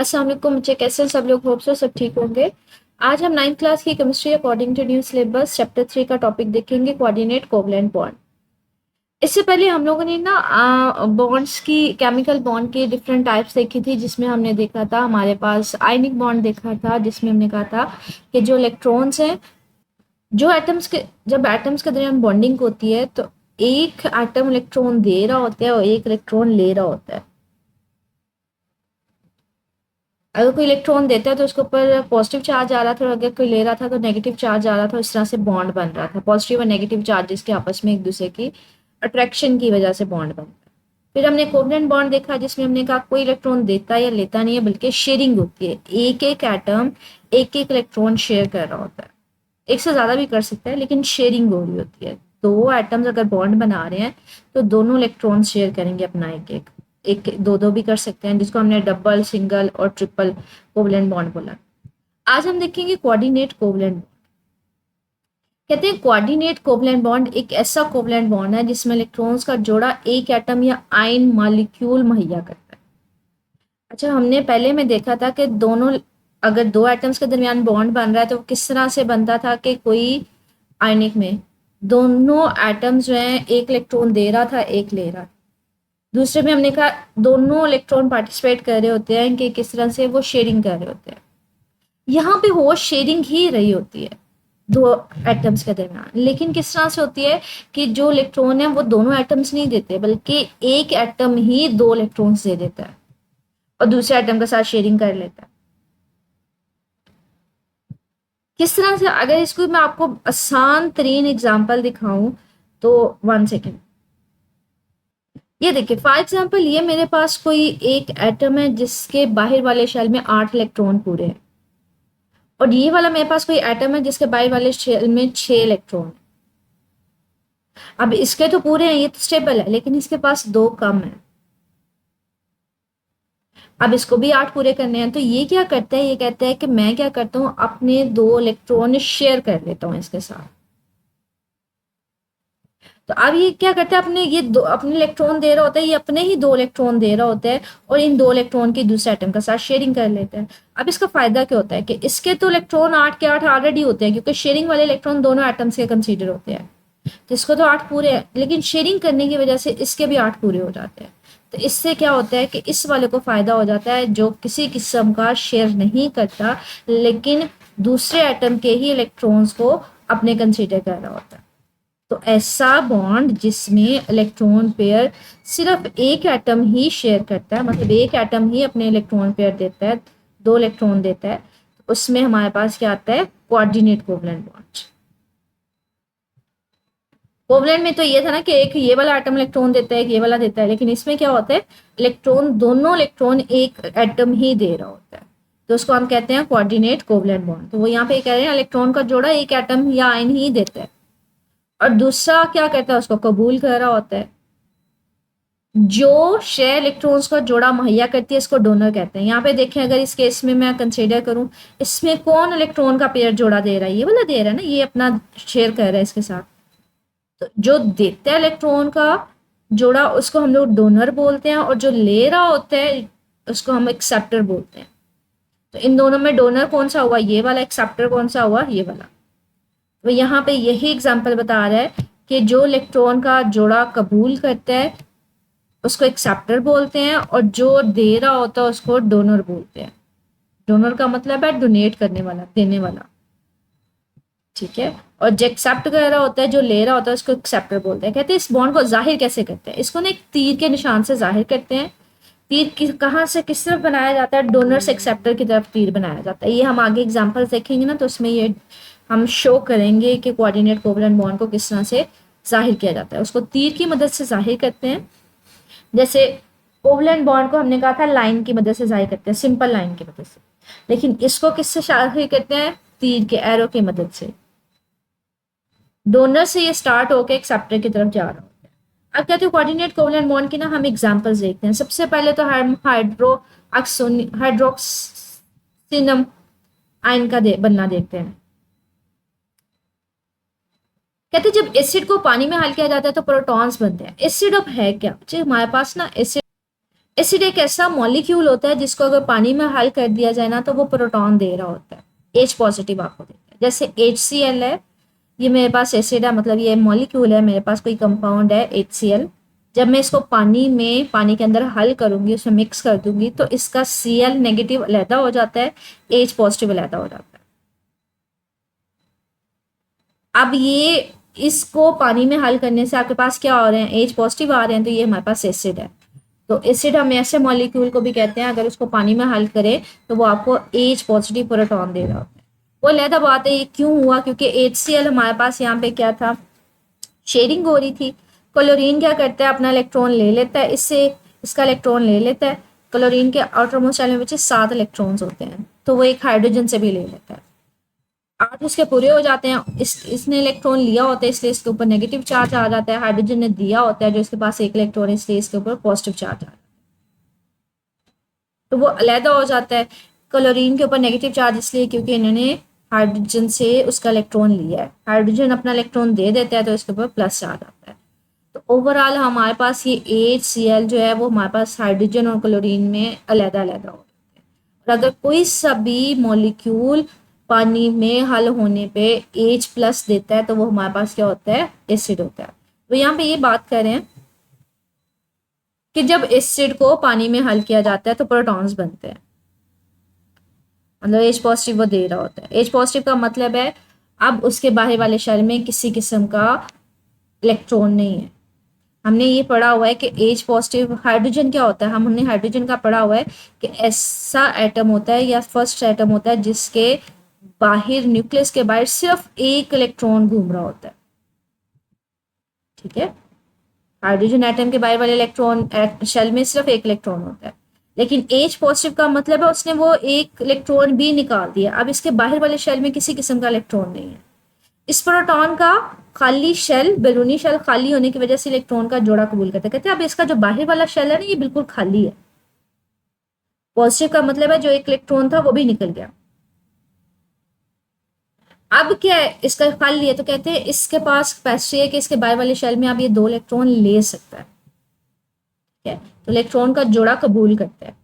अस्सलाम वालेकुम बच्चे, कैसे हैं सब लोग? होप सो सब ठीक होंगे। आज हम 9th क्लास की chemistry according to new syllabus chapter 3 का टॉपिक देखेंगे, कोऑर्डिनेट कोवलेंट बॉन्ड। इससे पहले हम लोगों ने ना बॉन्ड्स की, केमिकल बॉन्ड के डिफरेंट टाइप्स देखी थी, जिसमें हमने देखा था हमारे पास आयनिक बॉन्ड देखा था, जिसमें हमने कहा था कि जो इलेक्ट्रॉन्स हैं, जो एटम्स के, जब एटम्स के दरमियान बॉन्डिंग होती है तो एक एटम इलेक्ट्रॉन दे रहा होता है और एक इलेक्ट्रॉन ले रहा होता है। अगर कोई इलेक्ट्रॉन देता है तो उसके ऊपर पॉजिटिव चार्ज आ रहा था, और अगर कोई ले रहा था तो नेगेटिव चार्ज आ रहा था। इस तरह से बॉन्ड बन रहा था, पॉजिटिव और नेगेटिव चार्जेस के आपस में एक दूसरे की अट्रैक्शन की वजह से बॉन्ड बनता है। फिर हमने कोवलेंट बॉन्ड देखा, जिसमें हमने कहा कोई इलेक्ट्रॉन देता या लेता नहीं है, बल्कि शेयरिंग होती है। एक एक एटम एक एक इलेक्ट्रॉन शेयर कर रहा होता है। एक से ज्यादा भी कर सकता है, लेकिन शेयरिंग हो रही होती है। दो एटम्स अगर बॉन्ड बना रहे हैं तो दोनों इलेक्ट्रॉन शेयर करेंगे अपना एक एक, एक दो दो भी कर सकते हैं, जिसको हमने डबल, सिंगल और ट्रिपल कोवलेंट बॉन्ड बोला। आज हम देखेंगे कोऑर्डिनेट कोवलेंट। कहते हैं कोऑर्डिनेट कोवलेंट बॉन्ड एक ऐसा कोवलेंट बॉन्ड है जिसमें इलेक्ट्रॉन्स का जोड़ा एक एटम या आयन मॉलिक्यूल मुहैया करता है। अच्छा, हमने पहले में देखा था कि दोनों, अगर दो एटम्स के दरमियान बॉन्ड बन रहा है तो किस तरह से बनता था कि कोई आयनिक में दोनों एटम्स जो हैं, एक इलेक्ट्रॉन दे रहा था एक ले रहा था। दूसरे में हमने कहा दोनों इलेक्ट्रॉन पार्टिसिपेट कर रहे होते हैं कि किस तरह से वो शेयरिंग कर रहे होते हैं। यहाँ पे वो शेयरिंग ही रही होती है दो एटम्स के दरमियान, लेकिन किस तरह से होती है कि जो इलेक्ट्रॉन है वो दोनों एटम्स नहीं देते, बल्कि एक एटम ही दो इलेक्ट्रॉन्स दे देता है और दूसरे एटम के साथ शेयरिंग कर लेता है। किस तरह से, अगर इसको मैं आपको आसान तरीन एग्जांपल दिखाऊं तो 1 सेकेंड। ये देखिए, फॉर एग्जांपल ये मेरे पास कोई एक एटम है जिसके बाहर वाले शेल में 8 इलेक्ट्रॉन पूरे हैं, और ये वाला मेरे पास कोई एटम है जिसके बाहर वाले शेल में 6 इलेक्ट्रॉन। अब इसके तो पूरे हैं, ये तो स्टेबल है, लेकिन इसके पास दो कम है। अब इसको भी 8 पूरे करने हैं, तो ये क्या करता है, ये कहता है कि मैं क्या करता हूँ, अपने दो इलेक्ट्रॉन शेयर कर लेता हूँ इसके साथ। तो अब ये क्या करता है, अपने ये दो अपने इलेक्ट्रॉन दे रहा होता है, ये अपने ही दो इलेक्ट्रॉन दे रहा होता है और इन दो इलेक्ट्रॉन की दूसरे एटम के साथ शेयरिंग कर लेता है। अब इसका फायदा क्या होता है कि इसके तो इलेक्ट्रॉन 8 के 8 ऑलरेडी होते हैं, क्योंकि शेयरिंग वाले इलेक्ट्रॉन दोनों एटम्स के कंसीडर होते हैं। तो इसको तो 8 पूरे हैं, लेकिन शेयरिंग करने की वजह से इसके भी 8 पूरे हो जाते हैं। तो इससे क्या होता है कि इस वाले को फायदा हो जाता है जो किसी किस्म का शेयर नहीं करता, लेकिन दूसरे एटम के ही इलेक्ट्रॉन्स को अपने कंसीडर कर रहा होता है। तो ऐसा बॉन्ड जिसमें इलेक्ट्रॉन पेयर सिर्फ एक एटम ही शेयर करता है, मतलब एक एटम ही अपने इलेक्ट्रॉन पेयर देता है, दो इलेक्ट्रॉन देता है, तो उसमें हमारे पास क्या आता है, कोऑर्डिनेट कोवलेंट बॉन्ड। कोवलेंट में तो ये था ना कि एक ये वाला एटम इलेक्ट्रॉन देता है, एक ये वाला देता है, लेकिन इसमें क्या होता है, इलेक्ट्रॉन, दोनों इलेक्ट्रॉन एक एटम ही दे रहा होता है, तो उसको हम कहते हैं कोऑर्डिनेट कोवलेंट बॉन्ड। तो वो यहाँ पे कह रहे हैं इलेक्ट्रॉन का जोड़ा एक एटम या आयन ही देता है, और दूसरा क्या करता है, उसको कबूल कर रहा होता है। जो शेयर इलेक्ट्रॉन्स का जोड़ा मुहैया करती है इसको डोनर कहते हैं। यहाँ पे देखें, अगर इस केस में मैं कंसीडर करूं, इसमें कौन इलेक्ट्रॉन का पेयर जोड़ा दे रहा है, ये वाला दे रहा है ना, ये अपना शेयर कर रहा है इसके साथ। तो जो देता है इलेक्ट्रॉन का जोड़ा उसको हम लोग डोनर बोलते हैं, और जो ले रहा होता है उसको हम एक्सेप्टर बोलते हैं। तो इन दोनों में डोनर कौन सा हुआ, ये वाला, एक्सेप्टर कौन सा हुआ, ये वाला। तो यहाँ पे यही एग्जाम्पल बता रहा है कि जो इलेक्ट्रॉन का जोड़ा कबूल करता है उसको एक्सेप्टर बोलते हैं, और जो दे रहा होता है उसको डोनर बोलते हैं। डोनर का मतलब है डोनेट करने वाला, देने वाला, ठीक है। और जो एक्सेप्ट कर रहा होता है, जो ले रहा होता है, उसको एक्सेप्टर बोलते हैं। कहते हैं इस बॉन्ड को जाहिर कैसे करते हैं, इसको ना एक तीर के निशान से जाहिर करते हैं। तीर कहाँ से किस तरफ बनाया जाता है, डोनर से एक्सेप्टर की तरफ तीर बनाया जाता है। ये हम आगे एग्जाम्पल्स देखेंगे ना, तो उसमें ये हम शो करेंगे कि कोऑर्डिनेट कोवलेंट बॉन्ड को किस तरह से जाहिर किया जाता है। उसको तीर की मदद से जाहिर करते हैं। जैसे कोवलेंट बॉन्ड को हमने कहा था लाइन की मदद से जाहिर करते हैं, सिंपल लाइन की मदद से, लेकिन इसको किससे जाहिर करते हैं, तीर के, एरो की मदद से। डोनर से ये स्टार्ट होकर एक्सेप्टर की तरफ जा रहा होता है। अब कहते हैं कोऑर्डिनेट कोवलेंट बॉन्ड की ना हम एग्जांपल्स देखते हैं। सबसे पहले तो हम हाइड्रोक्सिनम आयन का बनना देखते हैं। कहते हैं जब एसिड को पानी में हल किया जाता है तो प्रोटॉन्स बनते हैं। एसिड अब है क्या, हमारे पास ना एसिड एसिड एक ऐसा मॉलिक्यूल होता है जिसको अगर पानी में हल कर दिया जाए ना तो वो प्रोटॉन दे रहा होता है, H पॉजिटिव आपको देता है। जैसे HCl है, ये मेरे पास एसिड है, मतलब ये मॉलिक्यूल है, मेरे पास कोई कंपाउंड है HCl। जब मैं इसको पानी के अंदर हल करूंगी, उसमें मिक्स कर दूंगी, तो इसका Cl नेगेटिव अलहदा हो जाता है, H पॉजिटिव अलहदा हो जाता है। अब ये इसको पानी में हल करने से आपके पास क्या हो रहे हैं, H पॉजिटिव आ रहे हैं, तो ये हमारे पास एसिड है। तो एसिड हम ऐसे मॉलिक्यूल को भी कहते हैं अगर उसको पानी में हल करें तो वो आपको H पॉजिटिव प्रोटॉन दे रहा होता है। वो अलहदा बात है ये क्यों हुआ, क्योंकि HCl हमारे पास यहाँ पे क्या था, शेयरिंग हो रही थी। क्लोरीन क्या करता है, अपना इलेक्ट्रॉन ले लेता है, इससे इसका इलेक्ट्रॉन ले लेता है। क्लोरीन के आउटर मोस्ट शेल में बचे 7 इलेक्ट्रॉन्स होते हैं, तो वो एक हाइड्रोजन से भी ले लेता है। 8 उसके पूरे हो जाते हैं, इसने इलेक्ट्रॉन लिया होता है इसलिए इसके ऊपर नेगेटिव चार्ज आ जाता है, हाइड्रोजन ने दिया होता है जो इसके पास एक इलेक्ट्रॉन है इसलिए इसके ऊपर पॉजिटिव चार्ज आ जाता है, तो वो अलहदा हो जाता है। क्लोरीन के ऊपर नेगेटिव चार्ज इसलिए क्योंकि इन्होंने हाइड्रोजन से उसका इलेक्ट्रॉन लिया है, हाइड्रोजन अपना इलेक्ट्रॉन दे देता है तो इसके ऊपर प्लस चार्ज आता है। तो ओवरऑल हमारे पास ये HCl जो है वो हमारे पास हाइड्रोजन और क्लोरीन में अलहदा अलहदा हो जाता है। और अगर कोई सा भी मॉलिक्यूल पानी में हल होने पे H प्लस देता है तो वो हमारे पास क्या होता है, एसिड होता है। तो यहाँ पे ये बात कर रहे हैं कि जब एसिड को पानी में हल किया जाता है तो प्रोटॉन्स बनते हैं, मतलब H पॉजिटिव वो दे रहा होता है। H पॉजिटिव का मतलब है अब उसके बाहर वाले शेल में किसी किस्म का इलेक्ट्रॉन नहीं है। हमने ये पढ़ा हुआ है कि H पॉजिटिव हाइड्रोजन क्या होता है, हमने हाइड्रोजन का पढ़ा हुआ है कि ऐसा एटम होता है या फर्स्ट एटम होता है जिसके बाहर न्यूक्लियस के बाहर सिर्फ एक इलेक्ट्रॉन घूम रहा होता है, ठीक है। हाइड्रोजन एटम के बाहर वाले इलेक्ट्रॉन शेल में सिर्फ एक इलेक्ट्रॉन होता है, लेकिन H पॉजिटिव का मतलब है उसने वो एक इलेक्ट्रॉन भी निकाल दिया, अब इसके बाहर वाले शेल में किसी किस्म का इलेक्ट्रॉन नहीं है। इस प्रोटॉन का खाली शेल, बैलूनी शेल खाली होने की वजह से इलेक्ट्रॉन का जोड़ा कबूल करते कहते हैं अब इसका जो बाहर वाला शेल है ना ये बिल्कुल खाली है। पॉजिटिव का मतलब है जो एक इलेक्ट्रॉन था वो भी निकल गया। अब क्या है, इसका खाली है तो कहते हैं इसके पास कैपेसिटी है कि इसके बाहर वाले शेल में अब ये 2 इलेक्ट्रॉन ले सकता है, ठीक है। तो इलेक्ट्रॉन का जोड़ा कबूल करता है।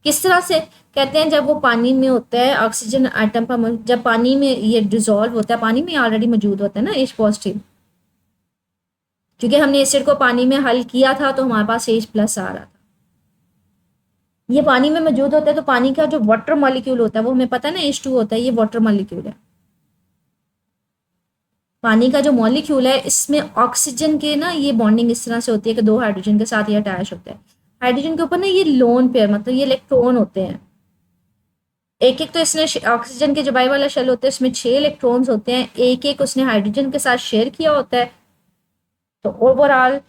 किस तरह से, कहते हैं जब वो पानी में होता है, ऑक्सीजन एटम पर जब पानी में ये डिजोल्व होता है, पानी में ऑलरेडी मौजूद होता है ना H पॉजिटिव, क्योंकि हमने एसिड को पानी में हल किया था तो हमारे पास H प्लस आ रहा था। ये पानी में मौजूद होता है तो पानी का जो वाटर मॉलिक्यूल होता है वो हमें पता है ना H2 होता है, ये वाटर मॉलिक्यूल है। पानी का जो मॉलिक्यूल है इसमें ऑक्सीजन के ना ये बॉन्डिंग इस तरह से होती है कि 2 हाइड्रोजन के साथ ये अटैच होता है। हाइड्रोजन के ऊपर ना ये लोन पेयर मतलब ये इलेक्ट्रॉन होते हैं, एक एक तो इसने ऑक्सीजन के जो बाई वाला शेल होता है उसमें 6 इलेक्ट्रॉन्स होते हैं, एक एक उसने हाइड्रोजन के साथ शेयर किया होता है। तो ओवरऑल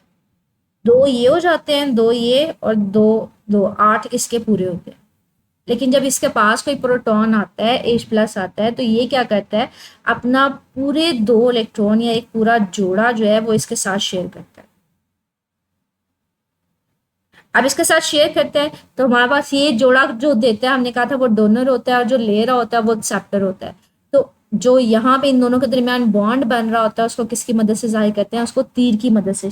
2 ये हो जाते हैं, 2 ये और 2 2 8 इसके पूरे होते हैं। लेकिन जब इसके पास कोई प्रोटॉन आता है H प्लस आता है तो ये क्या करता है, अपना पूरे 2 इलेक्ट्रॉन या एक पूरा जोड़ा जो है वो इसके साथ शेयर करता है। अब इसके साथ शेयर करते हैं तो हमारे पास ये जोड़ा जो देता है, हमने कहा था वो डोनर होता है और जो ले रहा होता है वो एक्सेप्टर होता है। तो जो यहाँ पे इन दोनों के दरमियान बॉन्ड बन रहा होता है उसको किसकी मदद से जाहिर करते हैं, उसको तीर की मदद से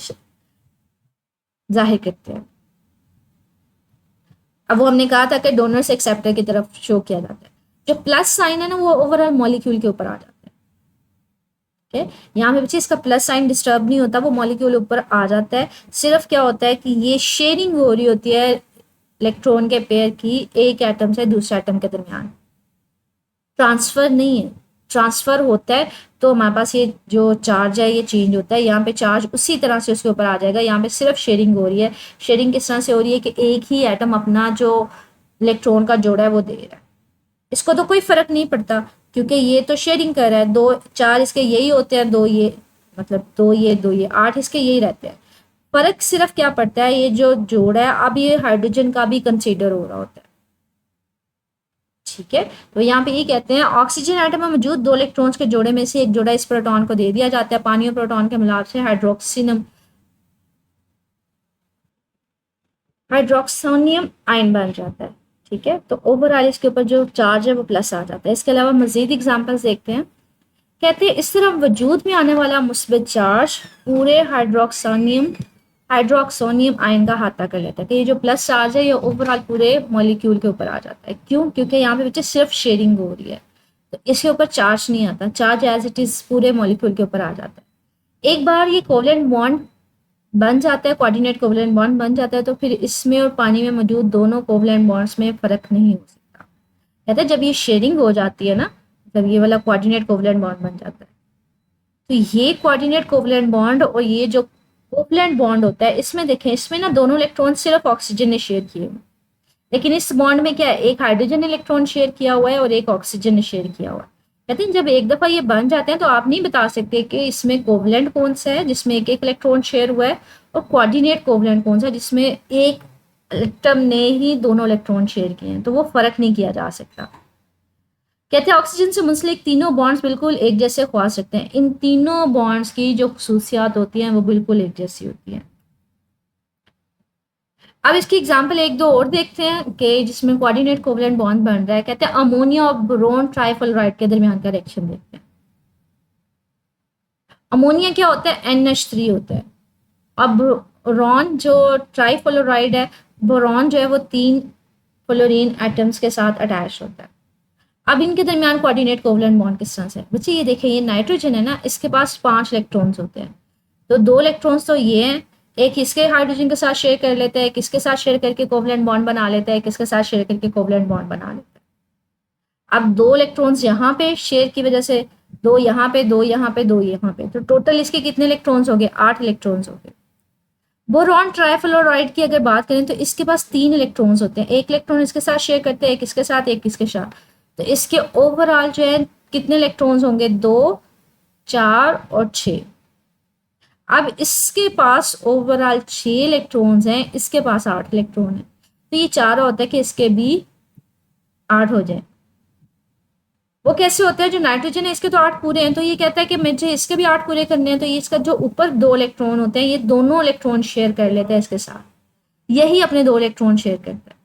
जाहिर करते हैं। अब वो हमने कहा था कि डोनर से एक्सेप्टर की तरफ शो किया जाता है। जो प्लस साइन है ना वो ओवरऑल मॉलिक्यूल के ऊपर आ जाता है, ठीक है। यहाँ पे बच्चे इसका प्लस साइन डिस्टर्ब नहीं होता, वो मॉलिक्यूल ऊपर आ जाता है। सिर्फ क्या होता है कि ये शेयरिंग हो रही होती है इलेक्ट्रॉन के पेयर की एक एटम से दूसरे एटम के दरमियान, ट्रांसफर नहीं है। ट्रांसफर होता है तो हमारे पास ये जो चार्ज है ये चेंज होता है, यहाँ पे चार्ज उसी तरह से उसके ऊपर आ जाएगा। यहाँ पे सिर्फ शेयरिंग हो रही है। शेयरिंग किस तरह से हो रही है कि एक ही एटम अपना जो इलेक्ट्रॉन का जोड़ा है वो दे रहा है, इसको तो कोई फर्क नहीं पड़ता क्योंकि ये तो शेयरिंग कर रहा है। 2 4 इसके यही होते हैं, 2 ये मतलब 2 ये 2 ये 8 इसके यही रहते हैं। फर्क सिर्फ क्या पड़ता है, ये जो जोड़ा है अब ये हाइड्रोजन का भी कंसीडर हो रहा होता है, ठीक है। तो यहाँ पे ये कहते हैं ऑक्सीजन एटम में मौजूद 2 इलेक्ट्रॉन्स के जोड़े में से एक जोड़ा इस प्रोटॉन को दे दिया जाता है। पानी और प्रोटॉन के मिलाप से हाइड्रोक्सोनियम आयन बन जाता है, ठीक है। तो ओवरऑल इसके ऊपर जो चार्ज है वो प्लस आ जाता है। इसके अलावा मजीद एग्जाम्पल्स देखते हैं। कहते हैं इस तरह वजूद में आने वाला मुस्बित चार्ज पूरे हाइड्रोक्सोनियम आयन का हाथा कर लेता है कि ये जो प्लस चार्ज है ये ओवरऑल पूरे मॉलिक्यूल के ऊपर आ जाता है। क्यों? क्योंकि यहाँ पे बच्चे सिर्फ शेयरिंग हो रही है, तो इसके ऊपर चार्ज नहीं आता, चार्ज एज इट इज पूरे मॉलिक्यूल के ऊपर आ जाता है। एक बार ये कोवलेंट बॉन्ड बन जाता है, कोऑर्डिनेट कोवलेंट बॉन्ड बन जाता है, तो फिर इसमें और पानी में मौजूद दोनों कोवलेंट बॉन्ड्स में फर्क नहीं हो सकता। कहते हैं जब ये शेयरिंग हो जाती है ना, जब ये वाला कोऑर्डिनेट कोवलेंट बॉन्ड बन जाता है, तो ये कोऑर्डिनेट कोवलेंट बॉन्ड और ये जो कोवलेंट बॉन्ड होता है, इसमें देखें, इसमें ना दोनों इलेक्ट्रॉन सिर्फ ऑक्सीजन ने शेयर किए हुए, लेकिन इस बॉन्ड में क्या है, एक हाइड्रोजन इलेक्ट्रॉन शेयर किया हुआ है और एक ऑक्सीजन ने शेयर किया हुआ है। कहते हैं जब एक दफा ये बन जाते हैं तो आप नहीं बता सकते कि इसमें कोवलेंट कौन सा है जिसमें एक एक इलेक्ट्रॉन शेयर हुआ है, और कोऑर्डिनेट कोवलेंट कौन सा है जिसमें एक एटम ने ही दोनों इलेक्ट्रॉन शेयर किए हैं, तो वो फर्क नहीं किया जा सकता। कहते हैं ऑक्सीजन से मुंसलिक तीनों बॉन्ड्स बिल्कुल एक जैसे ख्वास रखते हैं। इन तीनों बॉन्ड्स की जो खसूसियात होती हैं वो बिल्कुल एक जैसी होती हैं। अब इसकी एग्जांपल एक दो और देखते हैं कि जिसमें कोऑर्डिनेट कोवलेंट बॉन्ड बन रहा है। कहते हैं अमोनिया और बोरोन ट्राइफ्लोराइड के दरमियान का रिएक्शन देखते हैं। अमोनिया क्या होता है, NH3 होता है। अब बोरॉन जो ट्राइफ्लोराइड है, बोरॉन जो है वो 3 फ्लोरीन एटम्स के साथ अटैच होता है। अब इनके दरमियान कोऑर्डिनेट कोवलेंट बॉन्ड किस तरह से है बच्चे, ये देखें, ये नाइट्रोजन है ना, इसके पास 5 इलेक्ट्रॉन्स होते हैं, तो 2 इलेक्ट्रॉन्स तो ये हैं, एक इसके हाइड्रोजन के साथ शेयर कर लेता है, एक इसके साथ शेयर करके कोवलेंट बॉन्ड बना लेता है, एक इसके साथ शेयर करके कोवलेंट बॉन्ड बना लेता है। अब 2 इलेक्ट्रॉन्स यहाँ पे शेयर की वजह से, 2 यहाँ पे, 2 यहाँ पे, 2 यहाँ पे, तो टोटल इसके कितने इलेक्ट्रॉन्स हो गए, 8 इलेक्ट्रॉन्स हो गए। बोरॉन ट्राइफ्लोराइड की अगर बात करें तो इसके पास 3 इलेक्ट्रॉन्स होते हैं, एक इलेक्ट्रॉन इसके साथ शेयर करते हैं, एक इसके साथ, एक इसके साथ, तो इसके ओवरऑल जो है कितने इलेक्ट्रॉन्स होंगे, 2, 4 और 6। अब इसके पास ओवरऑल 6 इलेक्ट्रॉन्स हैं, इसके पास 8 इलेक्ट्रॉन है, तो ये चाह रहा होता है कि इसके भी 8 हो जाए। वो कैसे होता है, जो नाइट्रोजन है इसके तो 8 पूरे हैं, तो ये कहता है कि मुझे इसके भी 8 पूरे करने हैं, तो ये इसका जो ऊपर 2 इलेक्ट्रॉन होते हैं ये दोनों इलेक्ट्रॉन शेयर कर लेते हैं इसके साथ, यही अपने 2 इलेक्ट्रॉन शेयर करता है।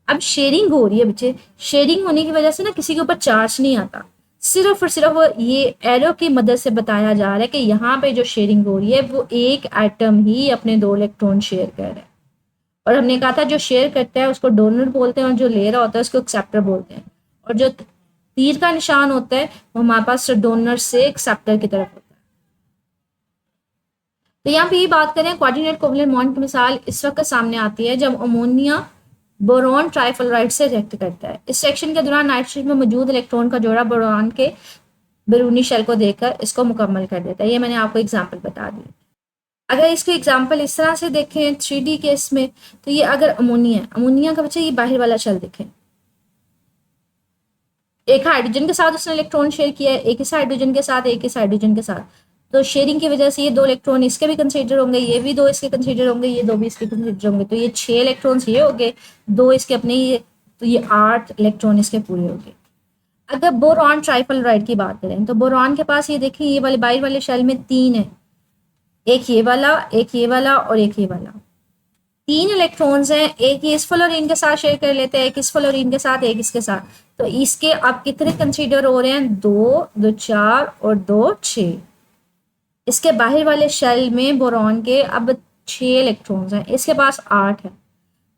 अब शेयरिंग हो रही है बच्चे, शेयरिंग होने की वजह से ना किसी के ऊपर चार्ज नहीं आता, सिर्फ और सिर्फ ये एरो की मदद से बताया जा रहा है कि यहाँ पे जो शेयरिंग हो रही है वो एक एटम ही अपने 2 इलेक्ट्रॉन शेयर कर रहा है। और हमने कहा था जो शेयर करता है उसको डोनर बोलते हैं और जो ले रहा होता है उसको एक्सेप्टर बोलते हैं, और जो तीर का निशान होता है वो हमारे पास डोनर से एक्सेप्टर की तरफ होता है। तो यहाँ पे ये बात करें कोऑर्डिनेट कोवलेंट बॉन्ड की मिसाल इस वक्त सामने आती है जब अमोनिया बोरॉन ट्राइफ्लोराइड से रिएक्ट करता है। इस रिएक्शन के दौरान नाइट्रोजन में मौजूद इलेक्ट्रॉन का जोड़ा बोरॉन के बैरूनी शेल को देकर इसको मुकम्मल कर देता है। ये मैंने आपको एग्जाम्पल बता दी। अगर इसको एग्जाम्पल इस तरह से देखें 3D केस में, तो ये अगर अमोनिया का बच्चा ये बाहर वाला शेल देखें, एक हाइड्रोजन के साथ उसने इलेक्ट्रॉन शेयर किया है, एक इस हाइड्रोजन के साथ, एक इस हाइड्रोजन के साथ, तो शेयरिंग की वजह से ये 2 इलेक्ट्रॉन इसके भी कंसीडर होंगे, ये भी 2 इसके कंसीडर होंगे, ये 2 भी इसके कंसीडर होंगे, तो ये 6 इलेक्ट्रॉन्स ये हो गए, 2 इसके अपने, ये तो ये 8 इलेक्ट्रॉन इसके पूरे हो गए। अगर बोरॉन ट्राइफ्लोराइड की बात करें तो बोरॉन के पास ये देखिए ये वाले बाहर वाले शेल में 3 है, एक ये वाला, एक ये वाला और एक ये वाला, 3 इलेक्ट्रॉन्स हैं, एक ये इस फ्लोरीन के साथ शेयर कर लेते हैं, एक इस फ्लोरीन के साथ, एक इसके साथ, तो इसके अब कितने कंसीडर हो रहे हैं, 2, 2 4 और 2 6। इसके बाहर वाले शेल में बोरॉन के अब 6 इलेक्ट्रॉन्स हैं, इसके पास 8 है,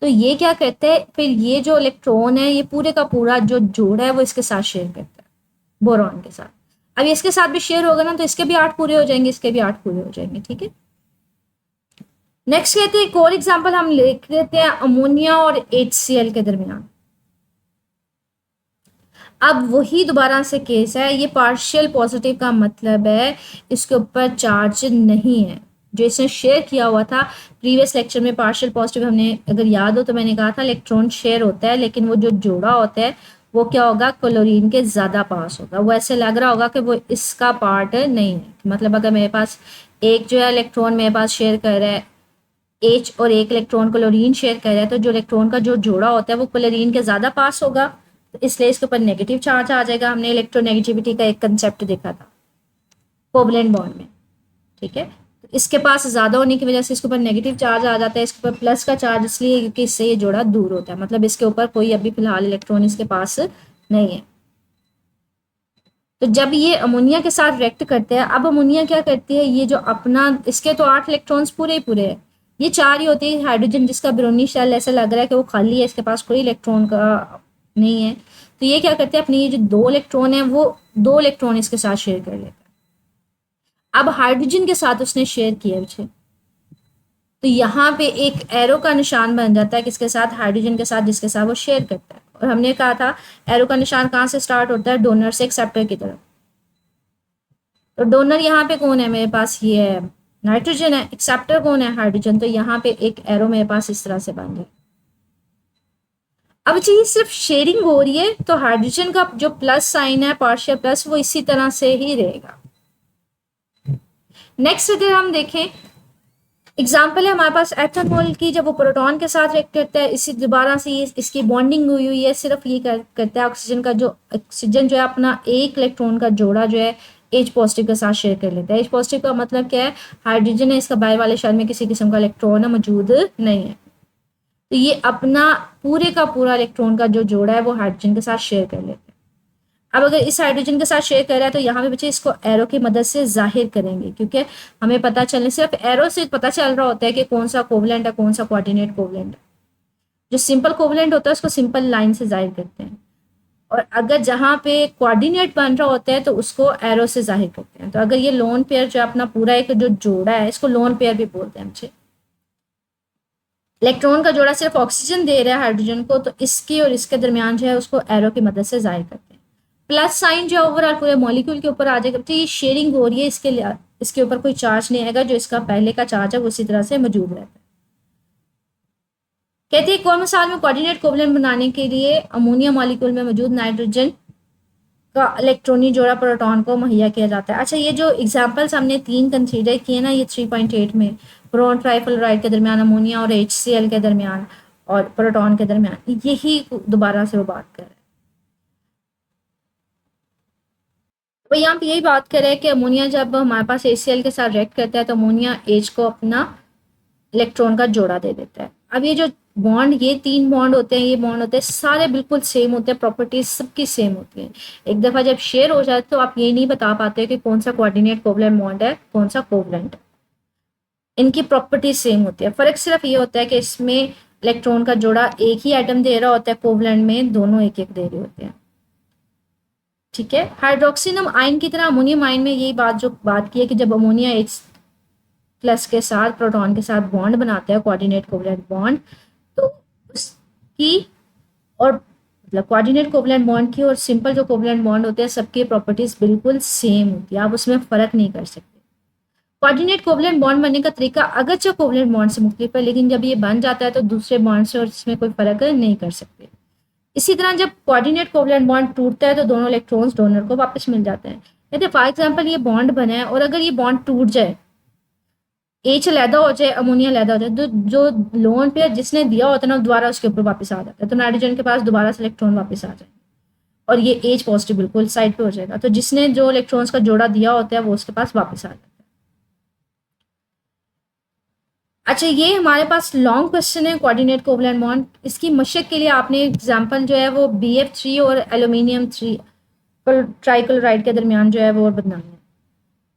तो ये क्या करते हैं, फिर ये जो इलेक्ट्रॉन है ये पूरे का पूरा जो जोड़ा है वो इसके साथ शेयर करता है बोरॉन के साथ। अब इसके साथ भी शेयर होगा ना तो इसके भी 8 पूरे हो जाएंगे, इसके भी 8 पूरे हो जाएंगे, ठीक है। नेक्स्ट कहते हैं एक और एग्जाम्पल हम लिख लेते हैं अमोनिया और HCl के दरमियान। अब वही दोबारा से केस है, ये पार्शियल पॉजिटिव का मतलब है इसके ऊपर चार्ज नहीं है, जो इसने शेयर किया हुआ था प्रीवियस लेक्चर में पार्शियल पॉजिटिव, हमने अगर याद हो तो मैंने कहा था इलेक्ट्रॉन शेयर होता है, लेकिन वो जो जोड़ा होता है वो क्या होगा, क्लोरीन के ज़्यादा पास होगा, वो ऐसे लग रहा होगा कि वो इसका पार्ट नहीं है। मतलब अगर मेरे पास एक जो है इलेक्ट्रॉन मेरे पास शेयर कर रहा है H और एक इलेक्ट्रॉन क्लोरीन शेयर कर रहा है, तो जो इलेक्ट्रॉन का जो जोड़ा होता है वो क्लोरीन के ज़्यादा पास होगा, तो इसलिए इसके ऊपर नेगेटिव चार्ज आ जाएगा। हमने इलेक्ट्रोनेगेटिविटी का एक कंसेप्ट देखा था कोवलेंट बॉन्ड में, ठीक है। तो इसके पास ज़्यादा होने की वजह से इसके ऊपर नेगेटिव चार्ज आ जाता है, इसके ऊपर प्लस का चार्ज इसलिए क्योंकि इससे ये जोड़ा दूर होता है, मतलब इसके ऊपर कोई अभी फिलहाल इलेक्ट्रॉन इसके पास नहीं है। तो जब ये अमोनिया के साथ रिएक्ट करते हैं, अब अमोनिया क्या करती है, ये जो अपना इसके तो 8 इलेक्ट्रॉन्स पूरे ही पूरे हैं, ये 4 ही होती है। हाइड्रोजन जिसका ब्रोनी शेल ऐसा लग रहा है कि वो खाली है, इसके पास कोई इलेक्ट्रॉन का नहीं है, तो ये क्या करते हैं, अपनी ये जो 2 इलेक्ट्रॉन है वो 2 इलेक्ट्रॉन इसके साथ शेयर कर लेते हैं। अब हाइड्रोजन के साथ उसने शेयर किया मुझे, तो यहाँ पे एक एरो का निशान बन जाता है किसके साथ, हाइड्रोजन के साथ, जिसके साथ वो शेयर करता है। और हमने कहा था एरो का निशान कहाँ से स्टार्ट होता है, डोनर से एक्सेप्टर की तरफ। तो डोनर यहाँ पे कौन है मेरे पास, ये है नाइट्रोजन है, एक्सेप्टर कौन है, हाइड्रोजन। तो यहाँ पे एक एरो मेरे पास इस तरह से बन गया। अब जी सिर्फ शेयरिंग हो रही है तो हाइड्रोजन का जो प्लस साइन है, पार्शियल प्लस, वो इसी तरह से ही रहेगा। नेक्स्ट अगर हम देखें एग्जाम्पल है हमारे पास एथेनॉल की, जब वो प्रोटॉन के साथ रिएक्ट करता है, इसी दोबारा से इसकी बॉन्डिंग हुई है, सिर्फ ये करता है ऑक्सीजन का, जो ऑक्सीजन जो है अपना एक इलेक्ट्रॉन का जोड़ा जो है H पॉजिटिव के साथ शेयर कर लेता है। H पॉजिटिव का मतलब क्या है, हाइड्रोजन है, इसका बाहर वाले शेल में किसी किस्म का इलेक्ट्रॉन मौजूद नहीं है, तो ये अपना पूरे का पूरा इलेक्ट्रॉन का जो जोड़ा है वो हाइड्रोजन के साथ शेयर कर लेते हैं। अब अगर इस हाइड्रोजन के साथ शेयर कर रहा है तो यहाँ पे बच्चे इसको एरो की मदद से जाहिर करेंगे, क्योंकि हमें पता चलने, सिर्फ एरो से पता चल रहा होता है कि कौन सा कोवलेंट है, कौन सा कोऑर्डिनेट कोवलेंट है। जो सिंपल कोवलेंट होता है उसको सिंपल लाइन से जाहिर करते हैं, और अगर जहाँ पे कोऑर्डिनेट बन रहा होता है तो उसको एरो से जाहिर करते हैं। तो अगर ये लोन पेयर जो अपना पूरा एक जो जोड़ा है, इसको लोन पेयर भी बोलते हैं मुझे, इलेक्ट्रॉन का जोड़ा सिर्फ ऑक्सीजन दे रहा है हाइड्रोजन को, तो इसके और इसके दरमियान जो है उसको एरो की मदद से जाहिर करते हैं। प्लस साइन जो ओवरऑल पूरे मॉलिक्यूल के ऊपर आ जाएगा, तो ये शेयरिंग हो रही है, इसके लिए इसके ऊपर कोई चार्ज नहीं आएगा, जो इसका पहले का चार्ज है वो उसी तरह से मौजूद रहता है। कहते हैं एक और मिसाल में कोऑर्डिनेट कोवलेंट बनाने के लिए अमोनिया मॉलिक्यूल में मौजूद नाइट्रोजन का इलेक्ट्रॉनिक जोड़ा प्रोटॉन को मुहैया किया जाता है। अच्छा, ये जो एग्जांपल्स हमने 3 कंसीडर किए ना, ये 3.8 में बोरोन ट्राइफ्लोराइड के दरमियान, अमोनिया और HCl के दरमियान और प्रोटॉन के दरमियान, यही दोबारा से वो बात कर रहे हैं। तो यहाँ पे यही बात कर रहे हैं कि अमोनिया जब हमारे पास HCl के साथ रिएक्ट करता है तो अमोनिया H को अपना इलेक्ट्रॉन का जोड़ा दे देता है। अब ये जो बॉन्ड, ये 3 बॉन्ड होते हैं, ये बॉन्ड होते हैं सारे बिल्कुल सेम होते हैं, प्रॉपर्टीज सबकी सेम होती हैं। एक दफ़ा जब शेयर हो जाए तो आप ये नहीं बता पाते कि कौन सा कोऑर्डिनेट कोवलेंट बॉन्ड है, कौन सा कोवलेंट है। इनकी प्रॉपर्टीज सेम होती है, फर्क सिर्फ ये होता है कि इसमें इलेक्ट्रॉन का जोड़ा एक ही एटम दे रहा होता है, कोवलेंट में दोनों एक एक दे रहे होते हैं। ठीक है, हाइड्रोक्सिनम आयन की तरह अमोनियम आयन में यही बात की है कि जब अमोनिया H प्लस के साथ प्रोटॉन के साथ बॉन्ड बनाता है, कोऑर्डिनेट कोवलेंट बॉन्ड, तो उसकी और मतलब कोऑर्डिनेट कोवलेंट बॉन्ड की और सिंपल जो कोवलेंट बॉन्ड होते हैं सबकी प्रॉपर्टीज बिल्कुल सेम होती है, आप उसमें फ़र्क नहीं कर सकते। कोऑर्डिनेट कोवलेंट बॉन्ड बनने का तरीका अगरचे कोवलेंट बॉन्ड से मुख्तलिफ है, लेकिन जब ये बन जाता है तो दूसरे बॉन्ड से और इसमें कोई फ़र्क नहीं कर सकते। इसी तरह जब कोऑर्डिनेट कोवलेंट बॉन्ड टूटता है तो दोनों इलेक्ट्रॉन्स डोनर को वापस मिल जाते हैं। कहते हैं फॉर एग्जाम्पल ये बॉन्ड बना है और अगर ये बॉन्ड टूट जाए, H अलहदा हो जाए, अमोनिया अलहदा हो जाए, तो जो लोन पेयर जिसने दिया होता है ना दोबारा उसके ऊपर वापस आ जाता है, तो नाइट्रोजन के पास दोबारा से इलेक्ट्रॉन वापस आ जाए और ये H पॉजिटिव बिल्कुल साइड पे हो जाएगा, तो जिसने जो इलेक्ट्रॉन्स का जोड़ा दिया होता है वो उसके पास वापस आ जाता है। अच्छा, ये हमारे पास लॉन्ग क्वेश्चन है कोऑर्डिनेट कोवलेंट बॉन्ड। इसकी मशक के लिए आपने एग्जांपल जो है वो BF3 और एल्यूमिनियम 3 ट्राइक्लोराइड के दरमियान जो है वो बनाना है।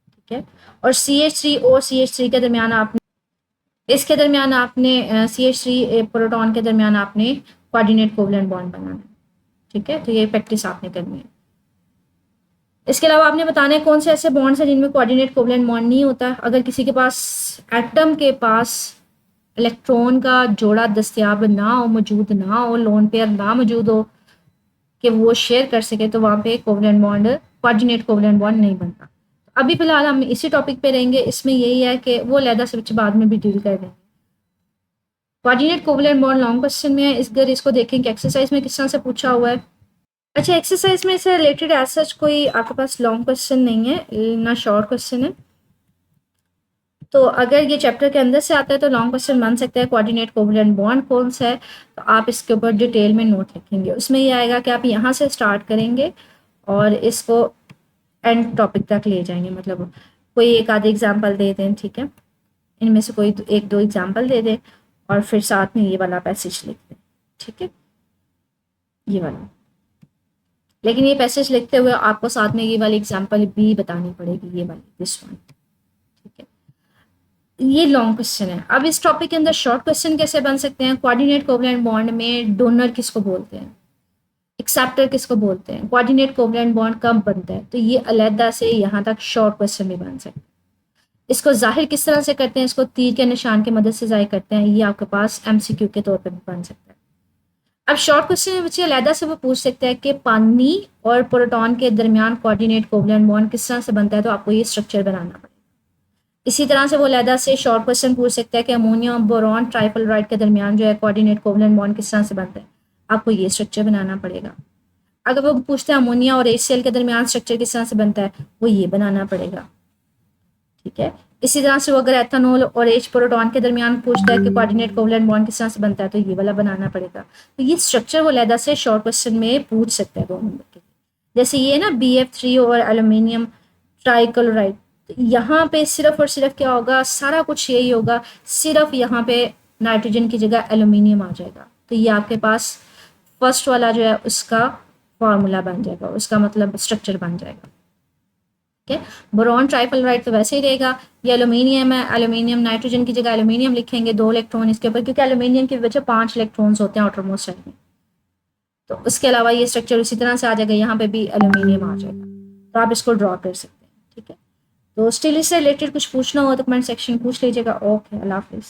ठीक है, और CH3 और CH3 के दरमियान आपने इसके दरमियान आपने CH3 प्रोटॉन के दरमियान आपने कोऑर्डिनेट कोवलेंट बॉन्ड बनाना है। ठीक है, तो ये प्रैक्टिस आपने करनी है। इसके अलावा आपने बताना है कौन से ऐसे बॉन्ड्स हैं जिनमें कोऑर्डिनेट कोवलेंट बॉन्ड नहीं होता। अगर किसी के पास एटम के पास इलेक्ट्रॉन का जोड़ा दस्तियाब ना हो, मौजूद ना हो, लोन पेयर ना मौजूद हो कि वो शेयर कर सके, तो वहाँ पे covalent bond, coordinate covalent bond नहीं बनता। अभी फिलहाल हम इसी टॉपिक पे रहेंगे। इसमें यही है कि वो अलहदा से बच्चे बाद में भी डील कर रहे हैं। Coordinate covalent bond long question में है, अगर इसको देखें कि एक्सरसाइज में किस तरह से पूछा हुआ है। अच्छा, एक्सरसाइज में इससे रिलेटेड एज सच कोई आपके पास लॉन्ग क्वेश्चन नहीं है, ना शॉर्ट क्वेश्चन है। तो अगर ये चैप्टर के अंदर से आता है तो लॉन्ग क्वेश्चन बन सकता है कोऑर्डिनेट कोवलेंट बॉन्ड कौन सा है, तो आप इसके ऊपर डिटेल में नोट लिखेंगे। उसमें ये आएगा कि आप यहाँ से स्टार्ट करेंगे और इसको एंड टॉपिक तक ले जाएंगे, मतलब कोई एक आधे एग्जाम्पल दे दें, ठीक है, इनमें से कोई एक दो एग्जाम्पल दे दें और फिर साथ में ये वाला पैसेज लिख दें। ठीक है, ये वाला, लेकिन ये पैसेज लिखते हुए आपको साथ में ये वाली एग्जाम्पल भी बतानी पड़ेगी, ये वाली, दिस वन। ठीक है, ये लॉन्ग क्वेश्चन है। अब इस टॉपिक के अंदर शॉर्ट क्वेश्चन कैसे बन सकते हैं? कोऑर्डिनेट कोवलेंट बॉन्ड में डोनर किसको बोलते हैं, एक्सेप्टर किसको बोलते हैं, कोऑर्डिनेट कोवलेंट बॉन्ड कब बनता है, तो ये अलहदा से यहाँ तक शॉर्ट क्वेश्चन भी बन सकते हैं। इसको जाहिर किस तरह से करते हैं, इसको तीर के निशान की मदद से जाहिर करते हैं, ये आपके पास एमसीक्यू के तौर पर भी बन सकता है। अब शॉर्ट क्वेश्चन में बच्चे अलहदा से वो पूछ सकते हैं कि पानी और प्रोटॉन के दरमियान कोऑर्डिनेट कोवलेंट बॉन्ड किस तरह से बनता है, तो आपको ये स्ट्रक्चर बनाना पड़ेगा। इसी तरह से वो अलहदा से शॉर्ट क्वेश्चन पूछ सकता है कि अमोनिया और बोरॉन ट्राइफलराइड के दरमियान जो है कोऑर्डिनेट कोवलेंट बॉन्ड किस तरह से बनता है, आपको ये स्ट्रक्चर बनाना पड़ेगा। अगर वो पूछते हैं अमोनिया और HCl के दरमियान स्ट्रक्चर किस तरह से बनता है, वो ये बनाना पड़ेगा। ठीक है, इसी तरह से वो अगर एथेनॉल और H प्रोटॉन के दरमियान पूछता है कि कोऑर्डिनेट कोवलेंट बॉन्ड किस तरह से बनता है, तो ये वाला बनाना पड़ेगा। तो ये स्ट्रक्चर वो अलहदा से शॉर्ट क्वेश्चन में पूछ सकता है 2 नंबर के लिए। जैसे ये ना BF3 और एल्यूमिनियम ट्राइक्लोराइड, तो यहाँ पे सिर्फ और सिर्फ क्या होगा, सारा कुछ यही होगा, सिर्फ यहाँ पे नाइट्रोजन की जगह एल्यूमिनियम आ जाएगा। तो ये आपके पास फर्स्ट वाला जो है उसका फॉर्मूला बन जाएगा, उसका मतलब स्ट्रक्चर बन जाएगा। ठीक है, बोरॉन ट्राइफलराइड तो वैसे ही रहेगा। ये एल्यूमिनियम है, एल्यूमिनियम नाइट्रोजन की जगह एल्यूमिनियम लिखेंगे, 2 इलेक्ट्रॉन इसके ऊपर, क्योंकि एल्यूमिनियम के वजह 5 इलेक्ट्रॉन्स होते हैं आउटर मोस्ट साइड में। तो उसके अलावा ये स्ट्रक्चर उसी तरह से आ जाएगा, यहाँ पे भी एल्यूमिनियम आ जाएगा। तो आप इसको ड्रॉ कर सकते हैं। ठीक है, तो स्टिल इससे रिलेटेड कुछ पूछना हो तो कमेंट सेक्शन में पूछ लीजिएगा। ओके, अल्लाह हाफिज़।